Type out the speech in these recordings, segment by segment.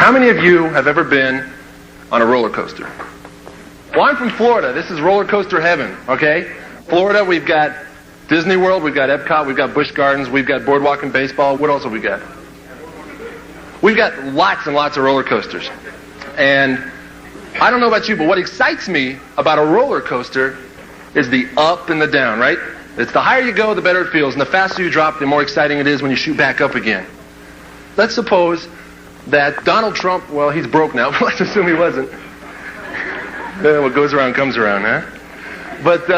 How many of you have ever been on a roller coaster? Well, I'm from Florida. This is roller coaster heaven, okay? Florida, we've got Disney World, we've got Epcot, we've got Busch Gardens, we've got Boardwalk and Baseball. What else have we got? We've got lots and lots of roller coasters. And I don't know about you, but what excites me about a roller coaster is the up and the down, right? It's the higher you go, the better it feels. And the faster you drop, the more exciting it is when you shoot back up again. Let's suppose that Donald Trump, well, he's broke now. Let's assume he wasn't. What goes around comes around, huh? But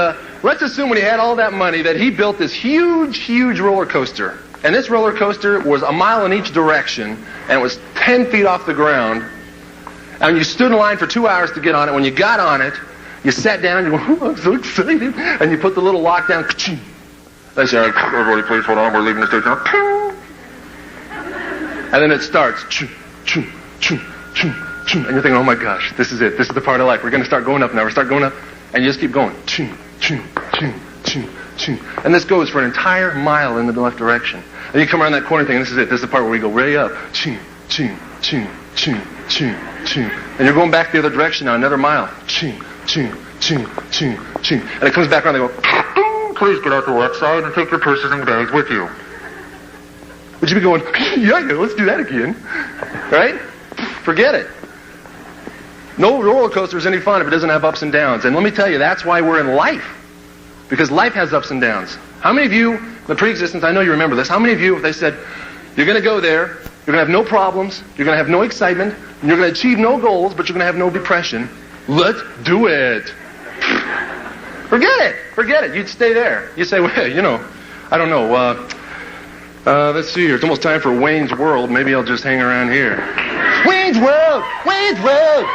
let's assume when he had all that money that he built this huge, huge roller coaster. And this roller coaster was a mile in each direction, and it was 10 feet off the ground. And you stood in line for 2 hours to get on it. When you got on it, you sat down, you go, oh, I'm so excited. And you put the little lock down. They say, everybody please hold on, we're leaving the station now. And then it starts. And you're thinking, oh my gosh, this is it. This is the part of life. We're going to start going up now. We're start going up. And you just keep going. And this goes for an entire mile in the left direction. And you come around that corner thing, and this is it. This is the part where we go way up. And you're going back the other direction now, another mile. And it comes back around, they go, please get out the left side and take your purses and bags with you. Would you be going, yeah, let's do that again. Right? Forget it. No roller coaster is any fun if it doesn't have ups and downs. And let me tell you, that's why we're in life. Because life has ups and downs. How many of you, the pre-existence, I know you remember this, how many of you, if they said, you're going to go there, you're going to have no problems, you're going to have no excitement, and you're going to achieve no goals, but you're going to have no depression, let's do it. Forget it. You'd stay there. You say, well, you know, I don't know, let's see here, it's almost time for Wayne's World, maybe I'll just hang around here. Wayne's World! Wayne's World!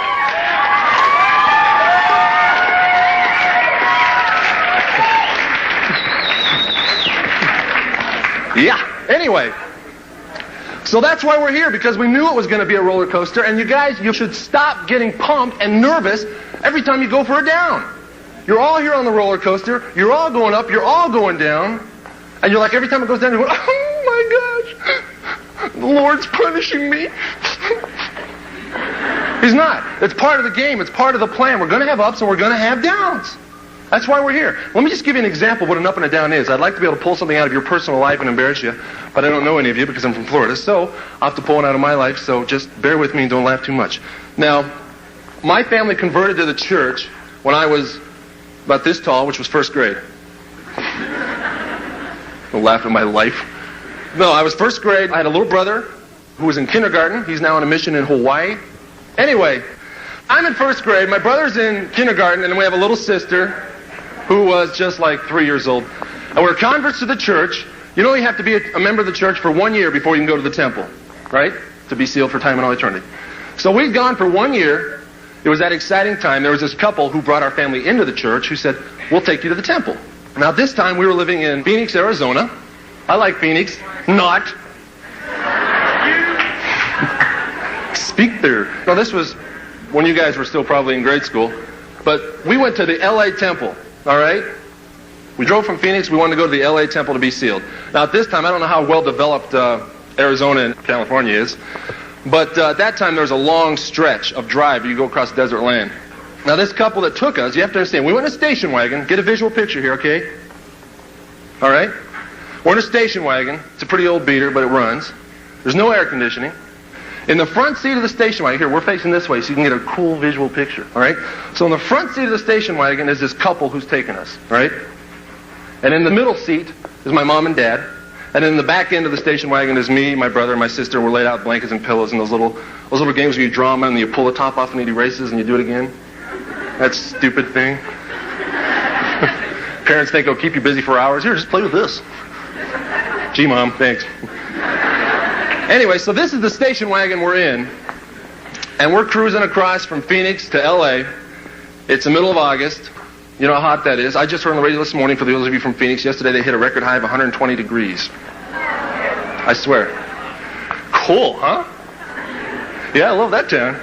Yeah, anyway. So that's why we're here, because we knew it was going to be a roller coaster, and you guys, you should stop getting pumped and nervous every time you go for a down. You're all here on the roller coaster, you're all going up, you're all going down, and you're like, every time it goes down, you're going, oh my gosh, the Lord's punishing me. He's not. It's part of the game. It's part of the plan. We're going to have ups and we're going to have downs. That's why we're here. Let me just give you an example of what an up and a down is. I'd like to be able to pull something out of your personal life and embarrass you, but I don't know any of you because I'm from Florida, so I'll have to pull it out of my life, so just bear with me and don't laugh too much. Now, my family converted to the church when I was about this tall, which was first grade. Don't laugh at my life. No, I was first grade. I had a little brother who was in kindergarten. He's now on a mission in Hawaii. Anyway, I'm in first grade. My brother's in kindergarten, and we have a little sister who was just like 3 years old. And we're converts to the church. You know you have to be a member of the church for 1 year before you can go to the temple, right? To be sealed for time and all eternity. So we'd gone for 1 year. It was that exciting time. There was this couple who brought our family into the church who said, we'll take you to the temple. Now this time we were living in Phoenix, Arizona. I like Phoenix. Not. Speak there. No, this was when you guys were still probably in grade school. But we went to the L.A. temple, all right? We drove from Phoenix. We wanted to go to the L.A. temple to be sealed. Now at this time, I don't know how well developed Arizona and California is. But at that time, there was a long stretch of drive. You go across desert land. Now, this couple that took us, you have to understand, we went in a station wagon. Get a visual picture here, okay? All right? We're in a station wagon. It's a pretty old beater, but it runs. There's no air conditioning. In the front seat of the station wagon, here, we're facing this way so you can get a cool visual picture, all right? So in the front seat of the station wagon is this couple who's taken us, right? And in the middle seat is my mom and dad. And in the back end of the station wagon is me, my brother, and my sister. We're laid out blankets and pillows and those little games where you draw them and you pull the top off and it erases and you do it again. That stupid thing. Parents think it'll keep you busy for hours. Here, just play with this. Gee, Mom, thanks. Anyway, so this is the station wagon we're in. And we're cruising across from Phoenix to L.A. It's the middle of August. You know how hot that is. I just heard on the radio this morning, for those of you from Phoenix, yesterday they hit a record high of 120 degrees. I swear. Cool, huh? Yeah, I love that town.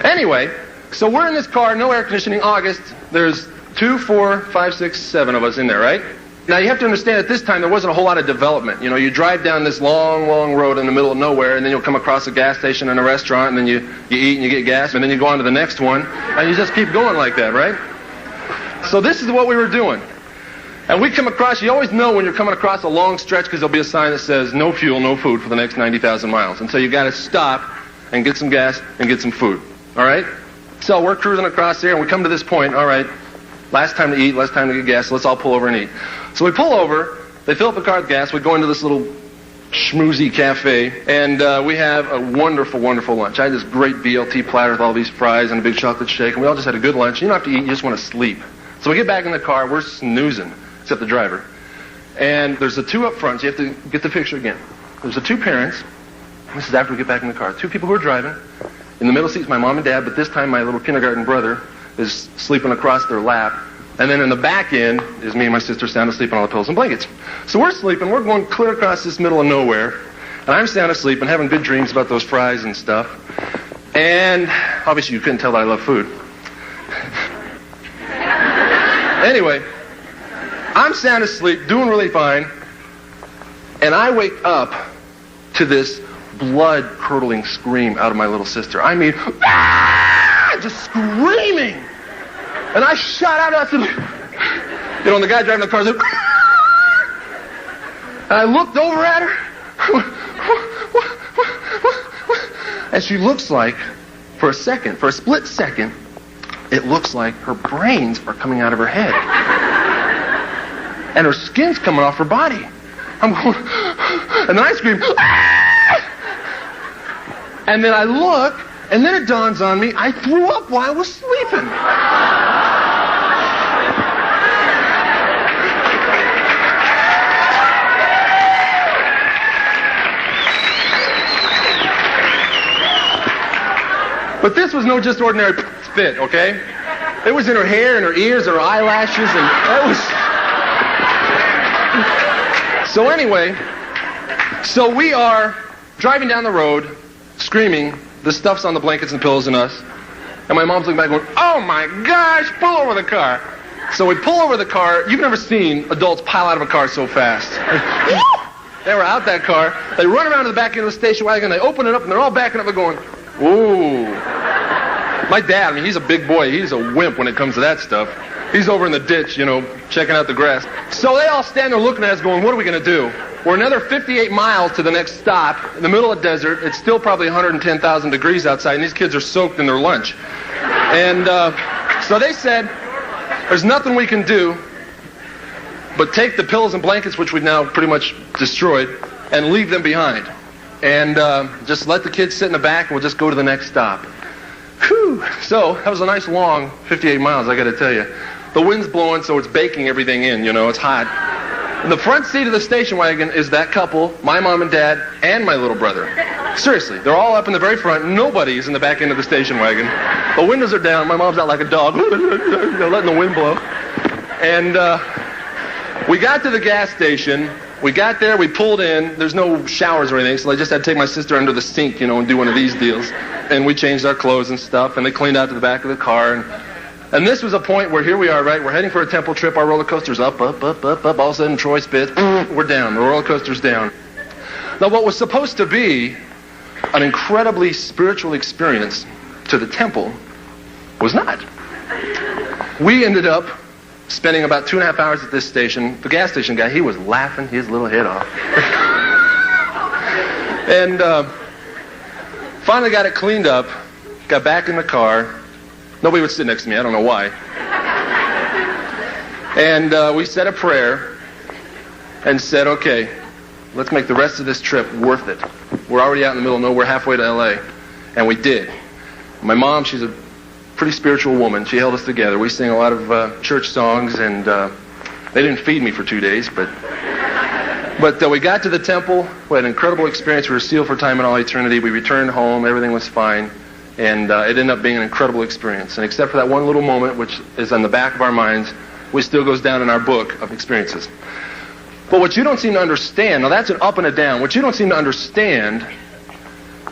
Anyway, so we're in this car, no air conditioning, August. There's 2, 4, 5, 6, 7 of us in there, right? Now, you have to understand, at this time, there wasn't a whole lot of development. You know, you drive down this long, long road in the middle of nowhere, and then you'll come across a gas station and a restaurant, and then you eat and you get gas, and then you go on to the next one, and you just keep going like that, right? So this is what we were doing. And we come across, you always know when you're coming across a long stretch because there'll be a sign that says, no fuel, no food for the next 90,000 miles. And so you got to stop and get some gas and get some food, all right? So we're cruising across here, and we come to this point, all right, last time to eat, last time to get gas, so let's all pull over and eat. So we pull over, they fill up the car with gas, we go into this little schmoozy cafe, and we have a wonderful, wonderful lunch. I had this great BLT platter with all these fries and a big chocolate shake, and we all just had a good lunch. You don't have to eat, you just want to sleep. So we get back in the car, we're snoozing, except the driver. And there's the two up front, so you have to get the picture again. There's the two parents, this is after we get back in the car, two people who are driving. In the middle seat's my mom and dad, but this time my little kindergarten brother is sleeping across their lap. And then in the back end is me and my sister sound asleep on all the pillows and blankets. So we're sleeping, we're going clear across this middle of nowhere, and I'm sound asleep and having good dreams about those fries and stuff. And obviously you couldn't tell that I love food. Anyway, I'm sound asleep, doing really fine, and I wake up to this blood-curdling scream out of my little sister. I mean, ah! Just screaming! And I shot out, and I said, you know, and the guy driving the car said, and I looked over at her, and she looks like, for a second, for a split second, it looks like her brains are coming out of her head. And her skin's coming off her body. I'm going, and then I scream, ah! And then I look, and then it dawns on me, I threw up while I was sleeping. But this was no just ordinary spit, okay? It was in her hair and her ears and her eyelashes, and it was... So anyway, so we are driving down the road, screaming, the stuff's on the blankets and pillows and us. And my mom's looking back going, oh my gosh, pull over the car. So we pull over the car. You've never seen adults pile out of a car so fast. They were out that car. They run around to the back end of the station wagon, they open it up, and they're all backing up and going, ooh. My dad, I mean, he's a big boy. He's a wimp when it comes to that stuff. He's over in the ditch, you know, checking out the grass. So they all stand there looking at us going, what are we going to do? We're another 58 miles to the next stop in the middle of the desert. It's still probably 110,000 degrees outside, and these kids are soaked in their lunch. And so they said, there's nothing we can do but take the pillows and blankets, which we've now pretty much destroyed, and leave them behind. And just let the kids sit in the back, and we'll just go to the next stop. Whew. So that was a nice long 58 miles, I got to tell you. The wind's blowing, so it's baking everything in, you know, it's hot. In the front seat of the station wagon is that couple, my mom and dad, and my little brother. Seriously, they're all up in the very front. Nobody's in the back end of the station wagon. The windows are down. My mom's out like a dog, letting the wind blow. And we got to the gas station. We got there, we pulled in. There's no showers or anything, so I just had to take my sister under the sink, you know, and do one of these deals. And we changed our clothes and stuff, and they cleaned out to the back of the car. And this was a point where here we are, right? We're heading for a temple trip. Our roller coaster's up. All of a sudden, Troy spits. We're down. The roller coaster's down. Now, what was supposed to be an incredibly spiritual experience to the temple was not. We ended up spending about 2.5 hours at this station. The gas station guy, he was laughing his little head off. And finally got it cleaned up, got back in the car. Nobody would sit next to me, I don't know why. And we said a prayer and said, okay, let's make the rest of this trip worth it. We're already out in the middle of nowhere, halfway to LA. And we did. My mom, she's a pretty spiritual woman. She held us together. We sang a lot of church songs, and they didn't feed me for 2 days, but we got to the temple. We had an incredible experience. We were sealed for time and all eternity. We returned home. Everything was fine, and it ended up being an incredible experience. And except for that one little moment, which is on the back of our minds, which still goes down in our book of experiences. But what you don't seem to understand, now that's an up and a down. What you don't seem to understand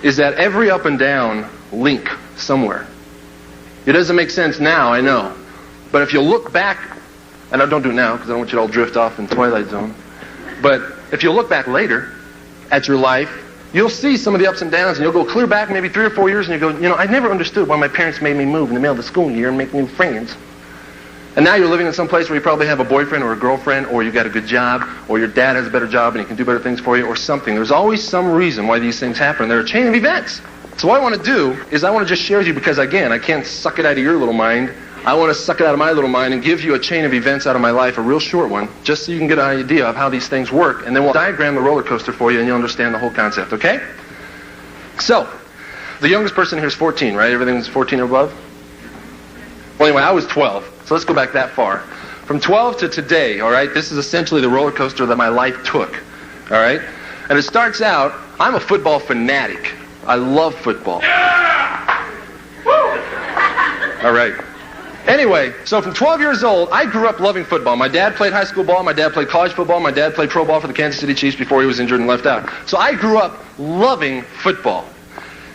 is that every up and down link somewhere. It doesn't make sense now, I know. But if you look back And I don't do it now because I don't want you to all drift off in Twilight Zone. But if you look back later at your life, you'll see some of the ups and downs, and you'll go clear back maybe 3 or 4 years, and you go, I never understood why my parents made me move in the middle of the school year and make new friends. And now you're living in some place where you probably have a boyfriend or a girlfriend, or you got a good job, or your dad has a better job and he can do better things for you, or something. There's always some reason why these things happen. They're a chain of events. So what I want to do is I want to just share with you, because again, I can't suck it out of your little mind. I want to suck it out of my little mind and give you a chain of events out of my life, a real short one, just so you can get an idea of how these things work. And then we'll diagram the roller coaster for you and you'll understand the whole concept, okay? So, the youngest person here is 14, right? Everything's 14 or above? Well, anyway, I was 12. So let's go back that far. From 12 to today, all right, this is essentially the roller coaster that my life took, all right? And it starts out, I'm a football fanatic. I love football. Yeah! Woo! All right. Anyway, so from 12 years old, I grew up loving football. My dad played high school ball. My dad played college football. My dad played pro ball for the Kansas City Chiefs before he was injured and left out. So I grew up loving football.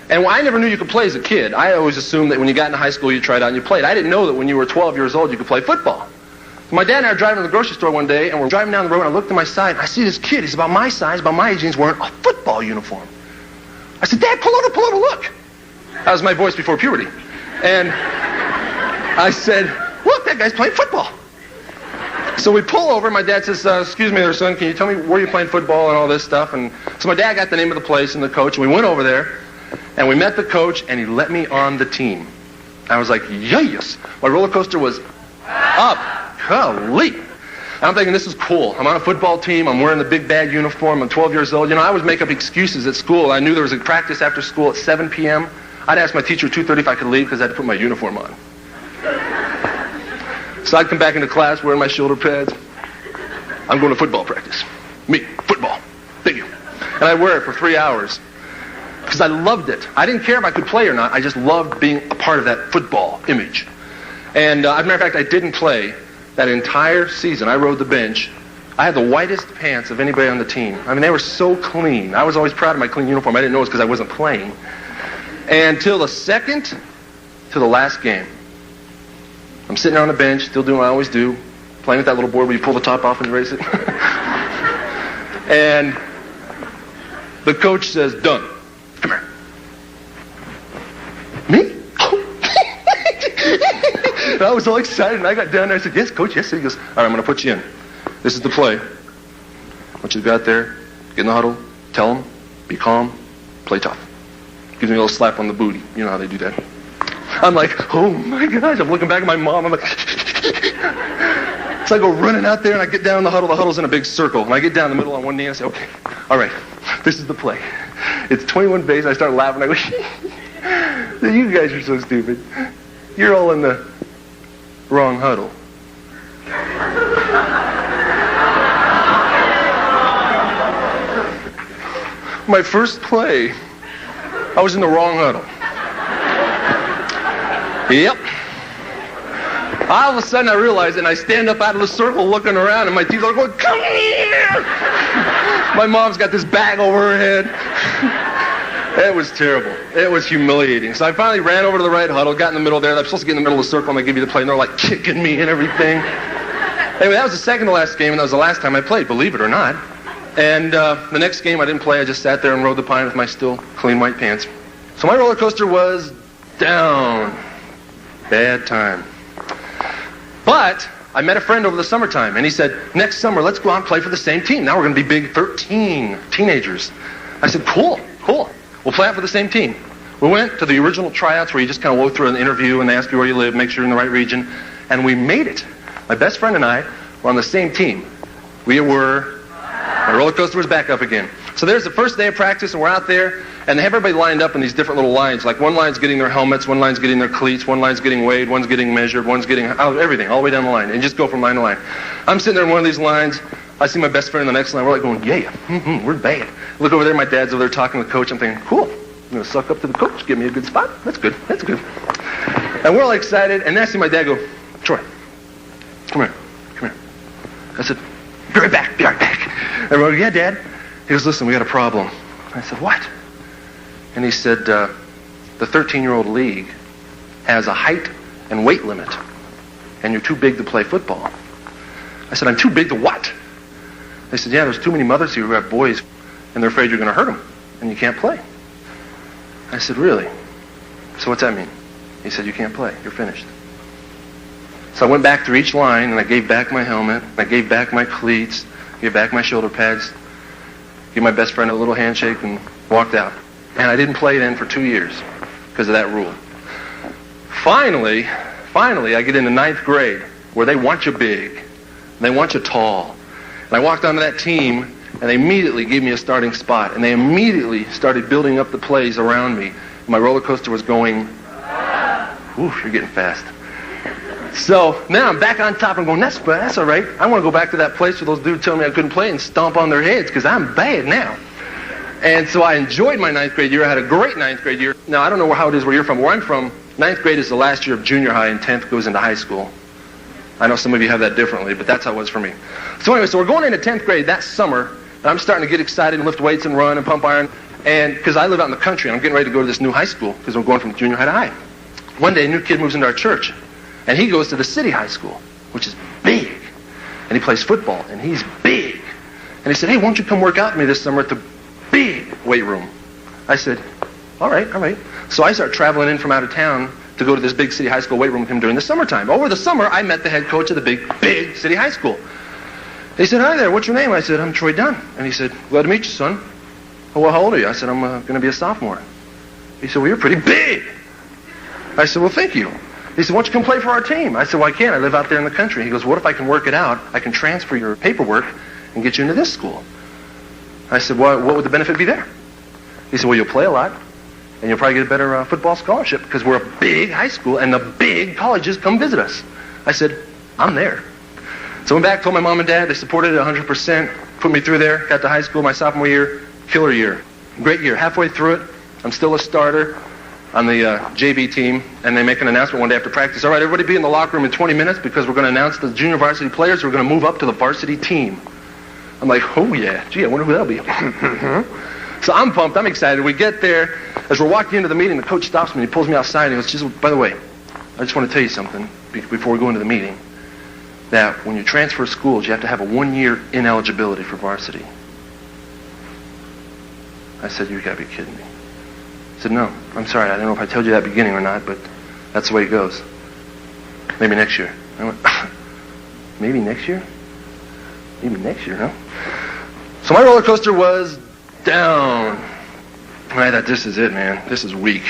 And I never knew you could play as a kid. I always assumed that when you got into high school, you tried out and you played. I didn't know that when you were 12 years old, you could play football. My dad and I were driving to the grocery store one day, and we're driving down the road, and I looked to my side, and I see this kid. He's about my size, about my age, and he's wearing a football uniform. I said, Dad, pull over, look. That was my voice before puberty. And I said, look, that guy's playing football. So we pull over, my dad says, excuse me there, son, can you tell me where you're playing football and all this stuff? And so my dad got the name of the place and the coach, and we went over there. And we met the coach, and he let me on the team. I was like, yes. My roller coaster was up. Golly. I'm thinking, this is cool. I'm on a football team. I'm wearing the big bad uniform. I'm 12 years old. I always make up excuses at school. I knew there was a practice after school at 7 p.m. I'd ask my teacher at 2:30 if I could leave because I had to put my uniform on. So I'd come back into class wearing my shoulder pads. I'm going to football practice. Me, football. Thank you. And I'd wear it for 3 hours. Because I loved it. I didn't care if I could play or not. I just loved being a part of that football image. And as a matter of fact, I didn't play that entire season. I rode the bench. I had the whitest pants of anybody on the team. I mean, they were so clean. I was always proud of my clean uniform. I didn't know it was because I wasn't playing. And till the second to the last game, I'm sitting there on the bench, still doing what I always do, playing with that little board where you pull the top off and erase it. And the coach says, Dunn. Come here. Me? And I was all excited, and I got down there. I said, yes, coach, yes. He goes, all right, I'm going to put you in. This is the play. I want you to go out there, get in the huddle, tell them, be calm, play tough. Gives me a little slap on the booty. You know how they do that. I'm like, oh, my gosh. I'm looking back at my mom. I'm like, so I go running out there, and I get down in the huddle. The huddle's in a big circle. And I get down in the middle on one knee, and I say, okay, all right, this is the play. It's 21 base. I start laughing. I go, you guys are so stupid. You're all in the wrong huddle. My first play, I was in the wrong huddle. Yep. All of a sudden I realize, and I stand up out of the circle looking around, and my teeth are going, come here! My mom's got this bag over her head. It was terrible. It was humiliating. So I finally ran over to the right huddle, got in the middle there. I'm supposed to get in the middle of the circle, and they give you the play, and they're like kicking me and everything. Anyway, that was the second to last game, and that was the last time I played, believe it or not. And the next game I didn't play. I just sat there and rode the pine with my still clean white pants. So my roller coaster was down. Bad time. But I met a friend over the summertime, and he said, next summer, let's go out and play for the same team. Now we're going to be big 13 teenagers. I said, cool. We'll play out for the same team. We went to the original tryouts where you just kind of go through an interview, and they ask you where you live, make sure you're in the right region. And we made it. My best friend and I were on the same team. My roller coaster was back up again. So there's the first day of practice, and we're out there, and they have everybody lined up in these different little lines. Like one line's getting their helmets, one line's getting their cleats, one line's getting weighed, one's getting measured, one's getting everything, all the way down the line, and just go from line to line. I'm sitting there in one of these lines. I see my best friend in the next line. We're like going, yeah, we're bad. Look over there, my dad's over there talking to the coach. I'm thinking, cool. I'm going to suck up to the coach, give me a good spot. That's good. And we're all excited, and then I see my dad go, Troy, come here. I said, be right back. And we're like, yeah, Dad. He goes, listen, we got a problem. I said, what? And he said, the 13-year-old league has a height and weight limit, and you're too big to play football. I said, I'm too big to what? They said, yeah, there's too many mothers here who have boys, and they're afraid you're going to hurt them, and you can't play. I said, really? So what's that mean? He said, you can't play. You're finished. So I went back through each line, and I gave back my helmet, I gave back my cleats, gave back my shoulder pads, gave my best friend a little handshake, and walked out. And I didn't play then for 2 years because of that rule. Finally, I get into 9th grade, where they want you big, and they want you tall. And I walked onto that team, and they immediately gave me a starting spot, and they immediately started building up the plays around me. My roller coaster was going, ooh, you're getting fast. So now I'm back on top. I'm going, that's all right. I want to go back to that place where those dudes told me I couldn't play and stomp on their heads because I'm bad now. And so I enjoyed my 9th grade year. I had a great 9th grade year. Now, I don't know how it is where you're from. Where I'm from, 9th grade is the last year of junior high, and 10th goes into high school. I know some of you have that differently, but that's how it was for me. So anyway, so we're going into 10th grade that summer, and I'm starting to get excited and lift weights and run and pump iron. And because I live out in the country, and I'm getting ready to go to this new high school because we're going from junior high to high. One day, a new kid moves into our church, and he goes to the city high school, which is big. And he plays football, and he's big. And he said, hey, won't you come work out with me this summer at the big weight room? I said, all right. So I start traveling in from out of town to go to this big city high school weight room with him during the summertime. Over the summer, I met the head coach of the big city high school. He said, hi there, what's your name? I said, I'm Troy Dunn. And he said, glad to meet you, son. Oh, well, how old are you? I said, I'm going to be a sophomore. He said, well, you're pretty big. I said, well, thank you. He said, why don't you come play for our team? I said, well, I can't. I live out there in the country. He goes, what if I can work it out? I can transfer your paperwork and get you into this school. I said, well, what would the benefit be there? He said, well, you'll play a lot, and you'll probably get a better football scholarship because we're a big high school, and the big colleges come visit us. I said, I'm there. So I went back, told my mom and dad. They supported it 100%, put me through there, got to high school my sophomore year, killer year. Great year. Halfway through it, I'm still a starter on the JV team, and they make an announcement one day after practice. All right, everybody be in the locker room in 20 minutes because we're going to announce the junior varsity players who are going to move up to the varsity team. I'm like, oh yeah, gee, I wonder who that'll be. So I'm pumped, I'm excited. We get there. As we're walking into the meeting, the coach stops me and he pulls me outside and he goes, just, by the way, I just want to tell you something before we go into the meeting, that when you transfer schools, you have to have a 1-year ineligibility for varsity. I said, you gotta be kidding me. He said, no, I'm sorry, I don't know if I told you that beginning or not, but that's the way it goes. Maybe next year. I went, maybe next year? Maybe next year, no? So my roller coaster was down. I thought, this is it, man. This is weak.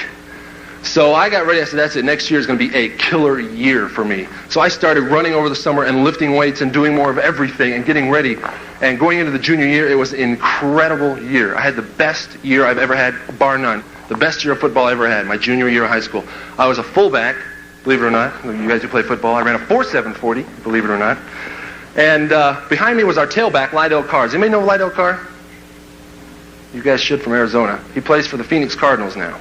So I got ready. I said, that's it. Next year is going to be a killer year for me. So I started running over the summer and lifting weights and doing more of everything and getting ready. And going into the junior year, it was an incredible year. I had the best year I've ever had, bar none. The best year of football I ever had, my junior year of high school. I was a fullback, believe it or not. You guys who play football, I ran a 4.7 40, believe it or not. And behind me was our tailback, Lydell Carr. Does anybody know Lydell Carr? You guys should, from Arizona. He plays for the Phoenix Cardinals now.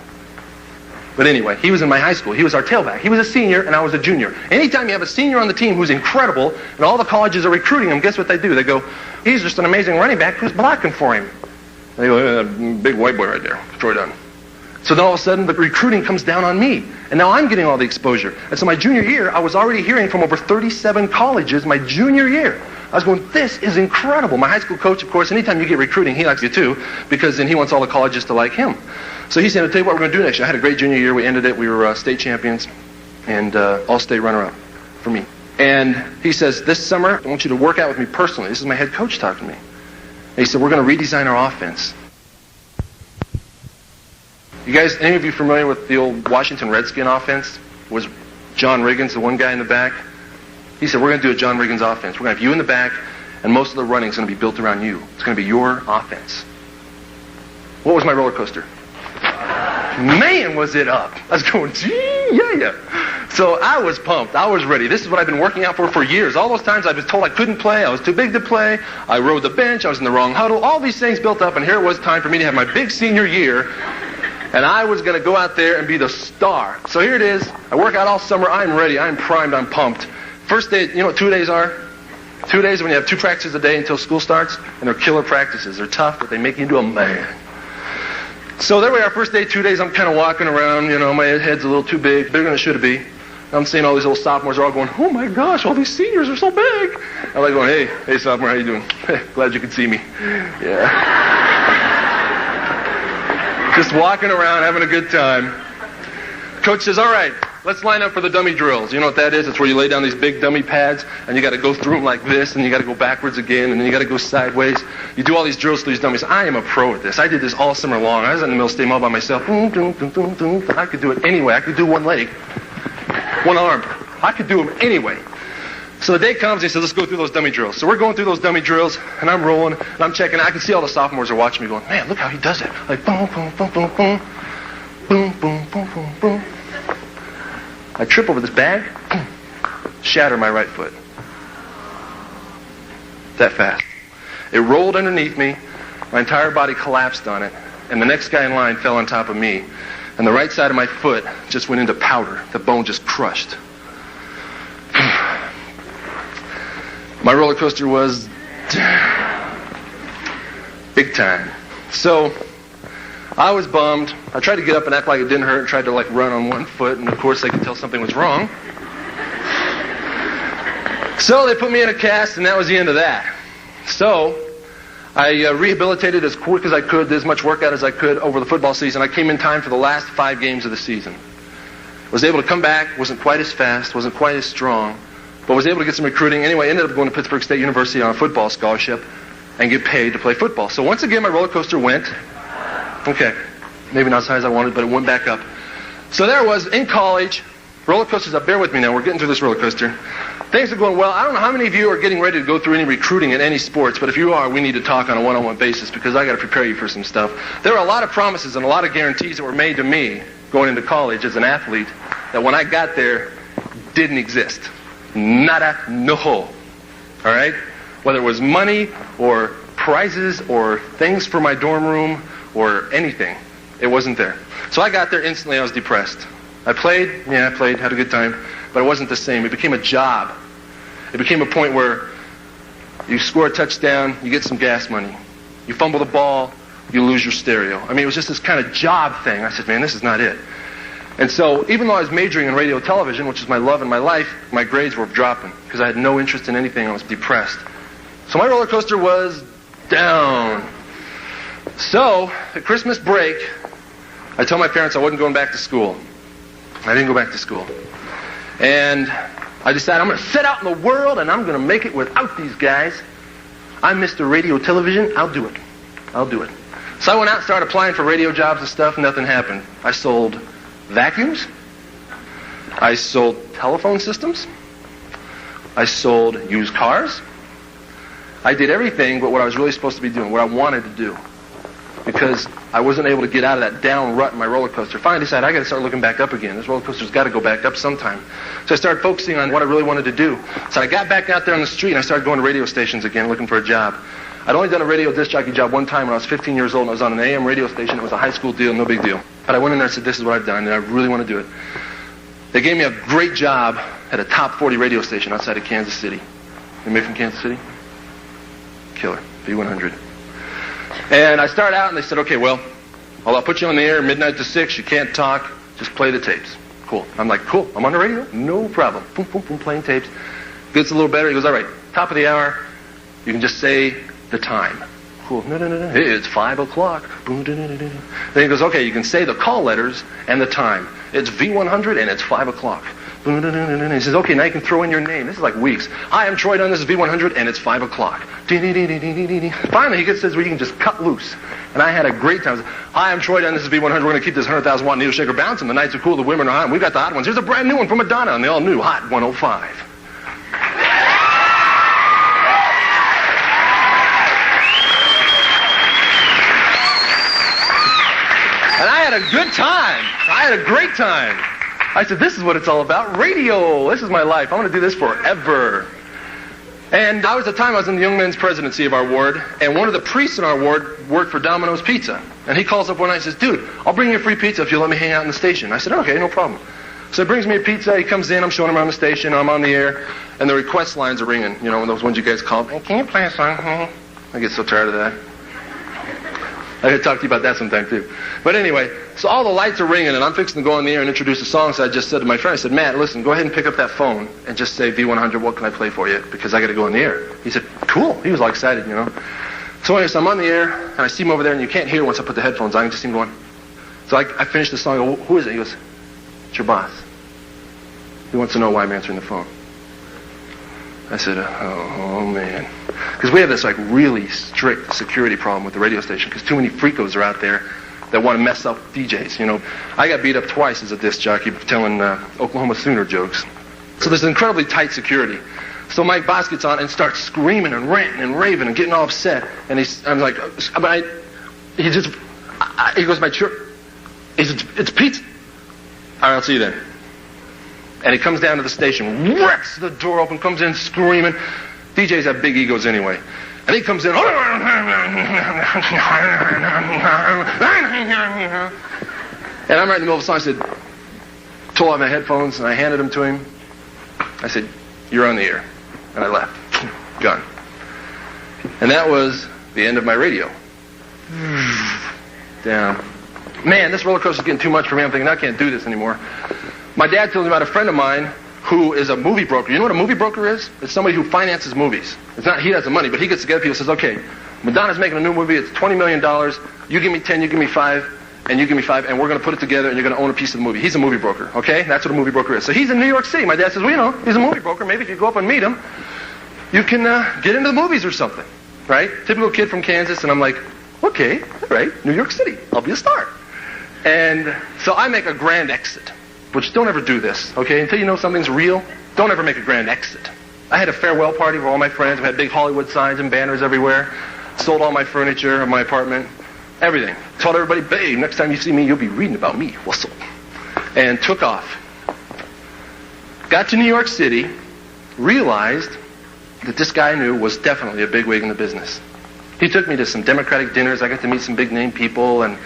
But anyway, he was in my high school. He was our tailback. He was a senior, and I was a junior. Anytime you have a senior on the team who's incredible, and all the colleges are recruiting him, guess what they do? They go, he's just an amazing running back. Who's blocking for him? And they go, that big white boy right there, Troy Dunn. So then all of a sudden, the recruiting comes down on me. And now I'm getting all the exposure. And so my junior year, I was already hearing from over 37 colleges my junior year. I was going, this is incredible. My high school coach, of course, anytime you get recruiting, he likes you too, because then he wants all the colleges to like him. So he said, I'll tell you what we're going to do next year. I had a great junior year. We ended it. We were state champions and all-state runner-up for me. And he says, this summer, I want you to work out with me personally. This is my head coach talking to me. And he said, we're going to redesign our offense. You guys, any of you familiar with the old Washington Redskin offense? Was John Riggins, the one guy in the back? He said, we're going to do a John Riggins offense. We're going to have you in the back, and most of the running is going to be built around you. It's going to be your offense. What was my roller coaster? Man, was it up. I was going, gee, yeah. So I was pumped. I was ready. This is what I've been working out for years. All those times I was told I couldn't play. I was too big to play. I rode the bench. I was in the wrong huddle. All these things built up, and here it was time for me to have my big senior year. And I was going to go out there and be the star. So here it is. I work out all summer. I'm ready. I'm primed. I'm pumped. First day, you know what 2 days are? 2 days when you have 2 practices a day until school starts. And they're killer practices. They're tough, but they make you into a man. So there we are, first day, 2 days. I'm kind of walking around. You know, my head's a little too big. Bigger than it should be. I'm seeing all these little sophomores are all going, oh my gosh, all these seniors are so big. I'm like going, hey sophomore, how you doing? Glad you could see me. Yeah. Just walking around, having a good time. Coach says, all right, let's line up for the dummy drills. You know what that is? It's where you lay down these big dummy pads, and you got to go through them like this, and you got to go backwards again, and then you got to go sideways. You do all these drills to these dummies. I am a pro at this. I did this all summer long. I was in the middle of state all by myself. I could do it anyway. I could do one leg, one arm. I could do them anyway. So the day comes, he says, let's go through those dummy drills. So we're going through those dummy drills, and I'm rolling, and I'm checking. I can see all the sophomores are watching me going, man, look how he does it. Like, boom, boom, boom, boom, boom. Boom, boom, boom, boom, boom. I trip over this bag, boom, shatter my right foot. That fast. It rolled underneath me, my entire body collapsed on it, and the next guy in line fell on top of me, and the right side of my foot just went into powder. The bone just crushed. My roller coaster was big time. So I was bummed. I tried to get up and act like it didn't hurt and tried to like run on one foot, and of course they could tell something was wrong. So they put me in a cast, and that was the end of that. So I rehabilitated as quick as I could, did as much workout as I could over the football season. I came in time for the last 5 games of the season. Was able to come back, wasn't quite as fast, wasn't quite as strong, but was able to get some recruiting. Anyway, ended up going to Pittsburgh State University on a football scholarship and get paid to play football. So once again, my roller coaster went. Okay, maybe not as high as I wanted, but it went back up. So there I was in college. Roller coasters up. Bear with me now. We're getting through this roller coaster. Things are going well. I don't know how many of you are getting ready to go through any recruiting in any sports, but if you are, we need to talk on a one-on-one basis because I got to prepare you for some stuff. There are a lot of promises and a lot of guarantees that were made to me going into college as an athlete that when I got there didn't exist. Nada, no. All right? Whether it was money or prizes or things for my dorm room or anything, it wasn't there. So I got there instantly. I was depressed. I played, had a good time, but it wasn't the same. It became a job. It became a point where you score a touchdown, you get some gas money. You fumble the ball, you lose your stereo. I mean, it was just this kind of job thing. I said, man, this is not it. And so even though I was majoring in radio television, which is my love and my life, my grades were dropping because I had no interest in anything. I was depressed. So my roller coaster was down. So at Christmas break, I told my parents I wasn't going back to school. I didn't go back to school. And I decided I'm going to set out in the world and I'm going to make it without these guys. I'm Mr. Radio Television. I'll do it. I'll do it. So I went out and started applying for radio jobs and stuff. Nothing happened. I sold vacuums. I sold telephone systems. I sold used cars. I did everything but what I was really supposed to be doing, what I wanted to do. Because I wasn't able to get out of that down rut in my roller coaster. Finally decided I got to start looking back up again. This roller coaster's got to go back up sometime. So I started focusing on what I really wanted to do. So I got back out there on the street and I started going to radio stations again looking for a job. I'd only done a radio disc jockey job one time when I was 15 years old and I was on an AM radio station. It was a high school deal, no big deal. But I went in there and said, this is what I've done and I really want to do it. They gave me a great job at a top 40 radio station outside of Kansas City. Anybody from Kansas City? Killer. V100. And I started out and they said, okay, well, I'll put you on the air midnight to 6. You can't talk. Just play the tapes. Cool. I'm like, cool. I'm on the radio? No problem. Boom, boom, boom, playing tapes. Gets a little better. He goes, all right, top of the hour. You can just say the time. Cool. No. It's 5 o'clock. Boom, Then he goes, okay, you can say the call letters and the time. It's V100 and it's 5 o'clock. He says, okay, now you can throw in your name. This is like weeks. Hi, I'm Troy Dunn. This is V100 and it's 5 o'clock. Finally, he says, well, you can just cut loose. And I had a great time. Hi, I'm Troy Dunn. This is V100. We're going to keep this 100,000 watt needle shaker bouncing. The nights are cool. The women are hot. And we've got the hot ones. Here's a brand new one from Madonna. And they all knew Hot 105. And I had a good time. I had a great time. I said, this is what it's all about. Radio. This is my life. I want to do this forever. And I was at the time I was in the young men's presidency of our ward, and one of the priests in our ward worked for Domino's Pizza. And he calls up one night and says, dude, I'll bring you a free pizza if you let me hang out in the station. I said, okay, no problem. So he brings me a pizza. He comes in. I'm showing him around the station. I'm on the air. And the request lines are ringing. You know, those ones you guys call. Hey, can you play a song? I get so tired of that. I gotta talk to you about that sometime too. But anyway, so all the lights are ringing and I'm fixing to go on the air and introduce the songs. So I just said to my friend, I said, Matt, listen, go ahead and pick up that phone and just say V100, what can I play for you? Because I gotta go on the air. He said, cool. He was all excited, you know. So anyway, so I'm on the air and I see him over there and you can't hear once I put the headphones on. I can just see him going. So I finished the song. I go, who is it? He goes, it's your boss. He wants to know why I'm answering the phone. I said, oh man. Because we have this like really strict security problem with the radio station because too many freakos are out there that want to mess up DJs. You know, I got beat up twice as a disc jockey for telling Oklahoma Sooner jokes. So there's incredibly tight security. So Mike Boss gets on and starts screaming and ranting and raving and getting all upset. And I'm like, he goes, my church. He said, it's Pete. All right, I'll see you then. And he comes down to the station, wrecks the door open, comes in screaming. DJs have big egos anyway. And he comes in, and I'm right in the middle of the song. I said, pull out my headphones, and I handed them to him. I said, you're on the air. And I left. Gone. And that was the end of my radio. Down. Man, this roller coaster is getting too much for me. I'm thinking, I can't do this anymore. My dad told me about a friend of mine who is a movie broker. You know what a movie broker is? It's somebody who finances movies. It's not he has the money, but he gets together, people says, okay, Madonna's making a new movie, it's $20 million, you give me 10, you give me 5, and you give me 5, and we're going to put it together, and you're going to own a piece of the movie. He's a movie broker, okay? That's what a movie broker is. So he's in New York City. My dad says, well, you know, he's a movie broker. Maybe if you go up and meet him, you can get into the movies or something, right? Typical kid from Kansas, and I'm like, okay, all right, New York City, I'll be a star. And so I make a grand exit. Which don't ever do this, okay? Until you know something's real, don't ever make a grand exit. I had a farewell party for all my friends. We had big Hollywood signs and banners everywhere. Sold all my furniture in my apartment. Everything. Told everybody, babe, next time you see me, you'll be reading about me. Whistle. And took off. Got to New York City, realized that this guy I knew was definitely a bigwig in the business. He took me to some Democratic dinners. I got to meet some big-name people and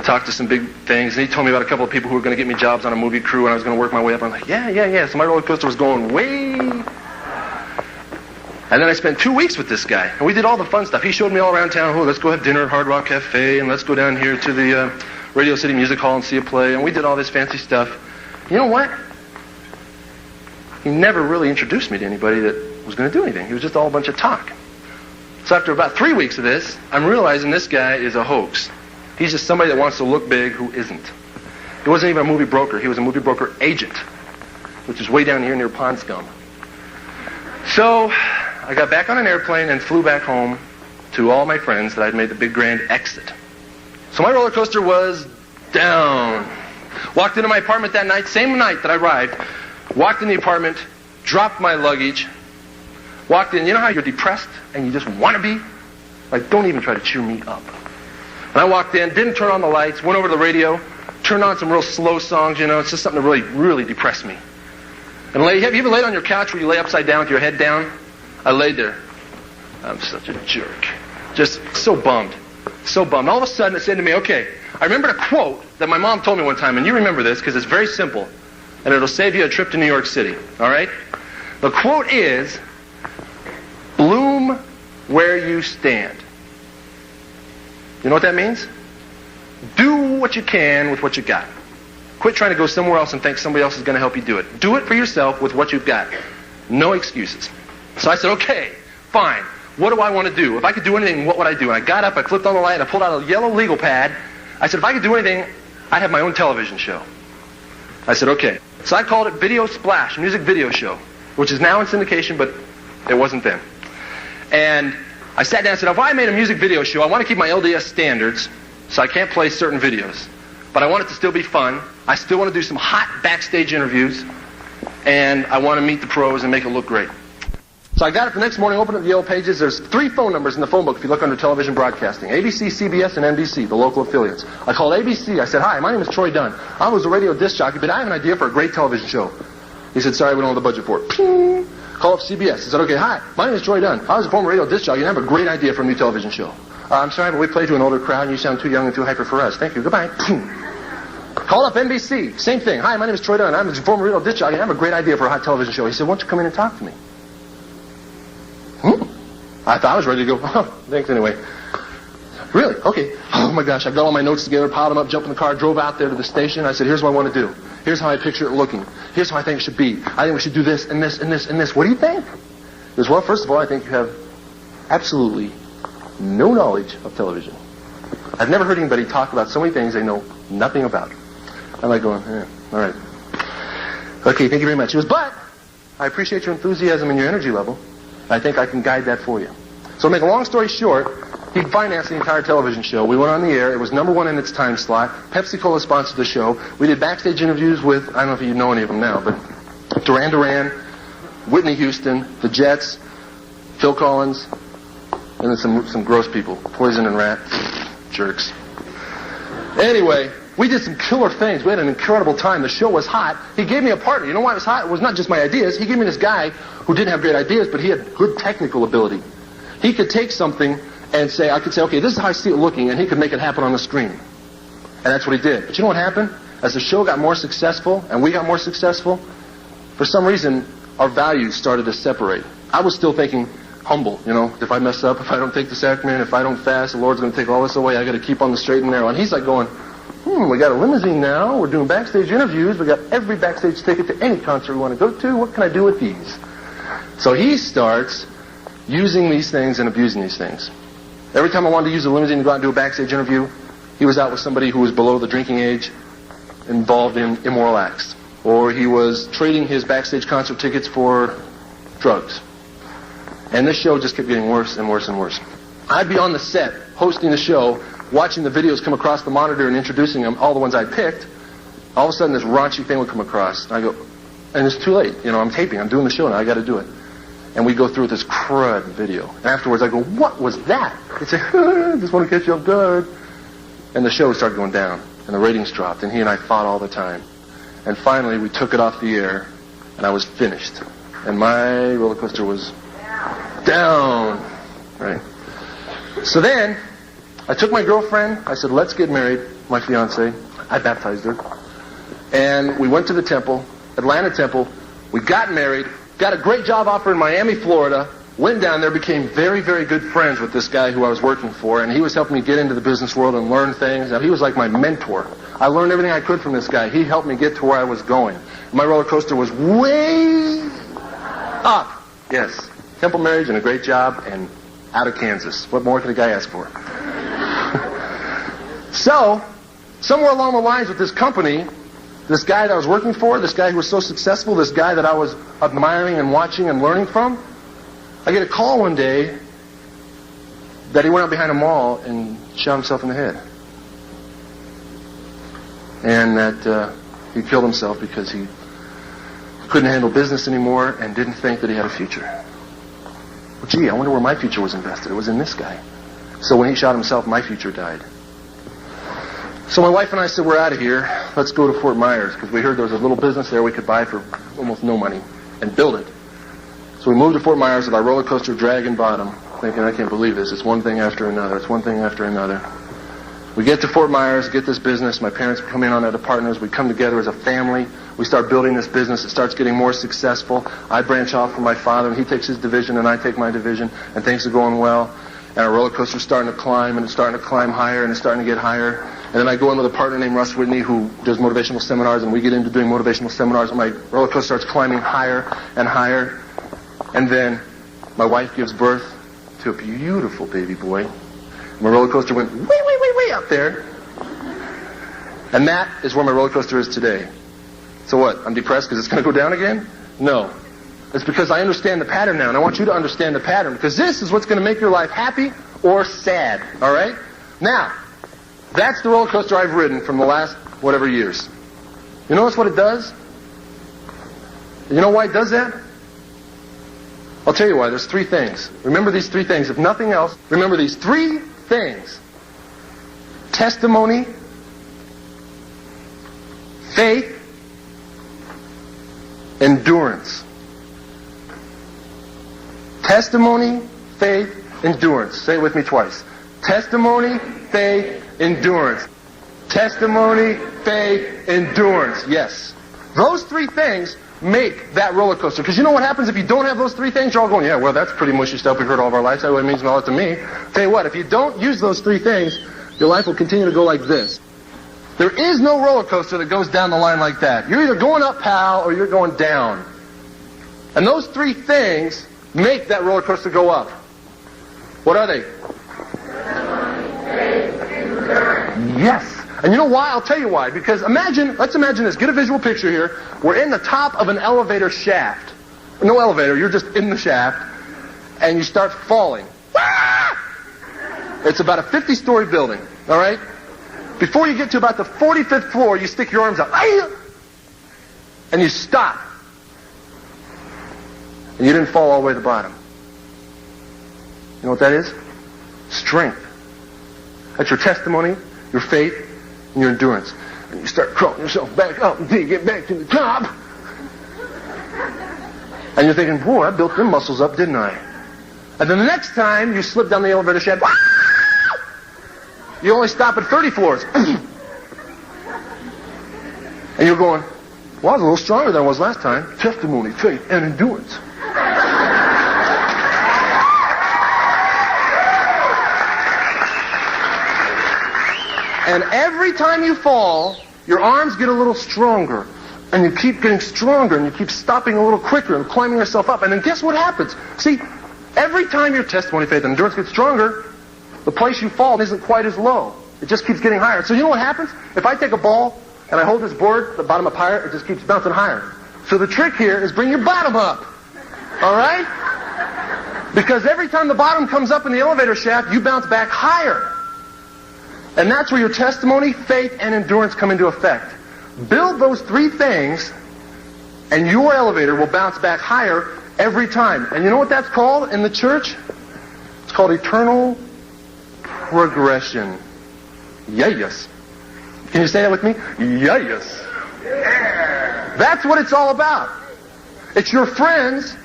talk to some big things. And he told me about a couple of people who were going to get me jobs on a movie crew, and I was going to work my way up. I'm like, yeah. So my roller coaster was going way... And then I spent 2 weeks with this guy, and we did all the fun stuff. He showed me all around town. Oh, let's go have dinner at Hard Rock Cafe, and let's go down here to the Radio City Music Hall and see a play. And we did all this fancy stuff. You know what? He never really introduced me to anybody that was going to do anything. He was just all a bunch of talk. So after about 3 weeks of this, I'm realizing this guy is a hoax. He's just somebody that wants to look big who isn't. He wasn't even a movie broker. He was a movie broker agent, which is way down here near Pond-Scum. So I got back on an airplane and flew back home to all my friends that I'd made the big grand exit. So my roller coaster was down. Walked into my apartment that night, same night that I arrived. Walked in the apartment, dropped my luggage. Walked in, you know how you're depressed and you just want to be? Like, don't even try to cheer me up. And I walked in, didn't turn on the lights, went over to the radio, turned on some real slow songs, you know, it's just something that really, really depressed me. And have you ever laid on your couch where you lay upside down with your head down? I laid there. I'm such a jerk. Just so bummed. So bummed. All of a sudden it said to me, okay, I remembered a quote that my mom told me one time, and you remember this because it's very simple, and it'll save you a trip to New York City, all right? The quote is, bloom where you stand. You know what that means? Do what you can with what you got. Quit trying to go somewhere else and think somebody else is going to help you do it. Do it for yourself with what you've got. No excuses. So I said, okay, fine. What do I want to do? If I could do anything, what would I do? And I got up, I flipped on the light, I pulled out a yellow legal pad. I said, if I could do anything, I'd have my own television show. I said, okay. So I called it Video Splash, music video show, which is now in syndication, but it wasn't then. And I sat down and said, if I made a music video show, I want to keep my LDS standards, so I can't play certain videos. But I want it to still be fun. I still want to do some hot backstage interviews, and I want to meet the pros and make it look great. So I got up the next morning, opened up the yellow pages. There's 3 phone numbers in the phone book if you look under television broadcasting. ABC, CBS, and NBC, the local affiliates. I called ABC. I said, hi, my name is Troy Dunn. I was a radio disc jockey, but I have an idea for a great television show. He said, sorry, we don't have the budget for it. Ping! Call up CBS. He said, okay, hi, my name is Troy Dunn. I was a former radio disc jockey, and I have a great idea for a new television show. I'm sorry, but we play to an older crowd, and you sound too young and too hyper for us. Thank you. Goodbye. Call up NBC. Same thing. Hi, my name is Troy Dunn. I'm a former radio disc jockey, and I have a great idea for a hot television show. He said, why don't you come in and talk to me? I thought I was ready to go. Oh, thanks anyway. Really? Okay. oh my gosh, I got all my notes together, piled them up, jumped in the car, drove out there to the station. I said, here's what I want to do. Here's how I picture it looking. Here's how I think it should be. I think we should do this and this and this and this. What do you think? He goes, well, first of all, I think you have absolutely no knowledge of television. I've never heard anybody talk about so many things they know nothing about. I'm like going, all right. Okay, thank you very much. He goes, but I appreciate your enthusiasm and your energy level. I think I can guide that for you. So to make a long story short, he financed the entire television show. We went on the air. It was #1 in its time slot. Pepsi-Cola sponsored the show. We did backstage interviews with, I don't know if you know any of them now, but Duran Duran, Whitney Houston, the Jets, Phil Collins, and then some gross people. Poison and Rat. Jerks. Anyway, we did some killer things. We had an incredible time. The show was hot. He gave me a partner. You know why it was hot? It was not just my ideas. He gave me this guy who didn't have great ideas, but he had good technical ability. He could take something and say, I could say, okay, this is how I see it looking, and he could make it happen on the screen. And that's what he did. But you know what happened? As the show got more successful, and we got more successful, for some reason, our values started to separate. I was still thinking humble, you know, if I mess up, if I don't take the sacrament, if I don't fast, the Lord's going to take all this away, I got to keep on the straight and narrow. And he's like going, we got a limousine now, we're doing backstage interviews, we got every backstage ticket to any concert we want to go to, what can I do with these? So he starts using these things and abusing these things. Every time I wanted to use a limousine to go out and do a backstage interview, he was out with somebody who was below the drinking age, involved in immoral acts. Or he was trading his backstage concert tickets for drugs. And this show just kept getting worse and worse and worse. I'd be on the set, hosting the show, watching the videos come across the monitor and introducing them, all the ones I picked. All of a sudden this raunchy thing would come across. And I go, and it's too late. You know, I'm taping, I'm doing the show now, I got to do it. And we go through this crud video. And afterwards I go, what was that? He'd say, just want to catch you off guard. And the show started going down. And the ratings dropped. And he and I fought all the time. And finally we took it off the air. And I was finished. And my roller coaster was down. Right. So then, I took my girlfriend. I said, let's get married. My fiance. I baptized her. And we went to the temple. Atlanta temple. We got married. Got a great job offer in Miami, Florida. Went down there, became very, very good friends with this guy who I was working for, and he was helping me get into the business world and learn things. Now, he was like my mentor. I learned everything I could from this guy. He helped me get to where I was going. My roller coaster was way up. Yes. Temple marriage and a great job and out of Kansas. What more could a guy ask for? So, somewhere along the lines with this company, this guy that I was working for, this guy who was so successful, this guy that I was admiring and watching and learning from, I get a call one day that he went out behind a mall and shot himself in the head. And that he killed himself because he couldn't handle business anymore and didn't think that he had a future. Well, gee, I wonder where my future was invested. It was in this guy. So when he shot himself, my future died. So my wife and I said, we're out of here. Let's go to Fort Myers, because we heard there was a little business there we could buy for almost no money and build it. So we moved to Fort Myers with our roller coaster dragging bottom, thinking, I can't believe this. It's one thing after another. It's one thing after another. We get to Fort Myers, get this business. My parents come in on it as partners. We come together as a family. We start building this business. It starts getting more successful. I branch off from my father, and he takes his division, and I take my division, and things are going well. And our roller coaster's starting to climb, and it's starting to climb higher, and it's starting to get higher. And then I go in with a partner named Russ Whitney who does motivational seminars, and we get into doing motivational seminars, and my roller coaster starts climbing higher and higher. And then my wife gives birth to a beautiful baby boy. My roller coaster went way up there. And that is where my roller coaster is today. So what? I'm depressed because it's going to go down again? No. It's because I understand the pattern now, and I want you to understand the pattern, because this is what's going to make your life happy or sad, all right? Now, that's the roller coaster I've ridden from the last whatever years. You notice what it does? You know why it does that? I'll tell you why. There's three things. Remember these three things. If nothing else, remember these three things. Testimony, faith, endurance. Testimony, faith, endurance. Say it with me twice. Testimony, faith, endurance. Testimony, faith, endurance. Yes. Those three things make that roller coaster. Because you know what happens if you don't have those three things? You're all going, yeah, well, that's pretty mushy stuff we've heard all of our lives. That means a lot to me. Tell you what, if you don't use those three things, your life will continue to go like this. There is no roller coaster that goes down the line like that. You're either going up, pal, or you're going down. And those three things make that roller coaster go up. What are they? Yes. And you know why? I'll tell you why. Because let's imagine this. Get a visual picture here. We're in the top of an elevator shaft. No elevator, you're just in the shaft. And you start falling. It's about a 50-story building, all right? Before you get to about the 45th floor, you stick your arms out. And you stop. And you didn't fall all the way to the bottom. You know what that is? Strength. That's your testimony, your faith, and your endurance. And you start crawling yourself back up until you get back to the top. And you're thinking, boy, I built them muscles up, didn't I? And then the next time you slip down the elevator shaft, you only stop at 30 floors. And you're going, well, I was a little stronger than I was last time. Testimony, faith, and endurance. And every time you fall, your arms get a little stronger. And you keep getting stronger, and you keep stopping a little quicker and climbing yourself up. And then guess what happens? See, every time your testimony, faith, and endurance gets stronger, the place you fall isn't quite as low. It just keeps getting higher. So you know what happens? If I take a ball and I hold this board, the bottom up higher, it just keeps bouncing higher. So the trick here is bring your bottom up. All right? Because every time the bottom comes up in the elevator shaft, you bounce back higher. And that's where your testimony, faith, and endurance come into effect. Build those three things, and your elevator will bounce back higher every time. And you know what that's called in the church? It's called eternal progression. Yes. Can you say that with me? Yes. Yeah. That's what it's all about. It's your friends,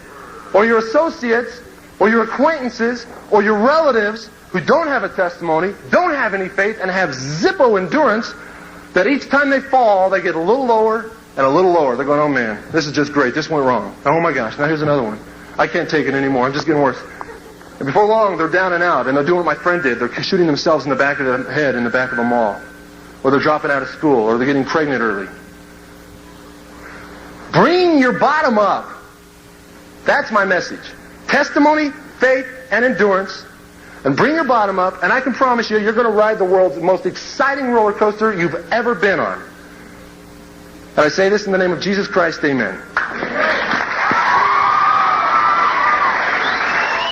or your associates, or your acquaintances, or your relatives who don't have a testimony, don't have any faith, and have zippo endurance, that each time they fall, they get a little lower and a little lower. They're going, oh man, this is just great. This went wrong. Oh my gosh, now here's another one. I can't take it anymore. I'm just getting worse. And before long, they're down and out, and they're doing what my friend did. They're shooting themselves in the back of the head in the back of a mall. Or they're dropping out of school, or they're getting pregnant early. Bring your bottom up. That's my message. Testimony, faith, and endurance. And bring your bottom up, and I can promise you, you're going to ride the world's most exciting roller coaster you've ever been on. And I say this in the name of Jesus Christ, amen.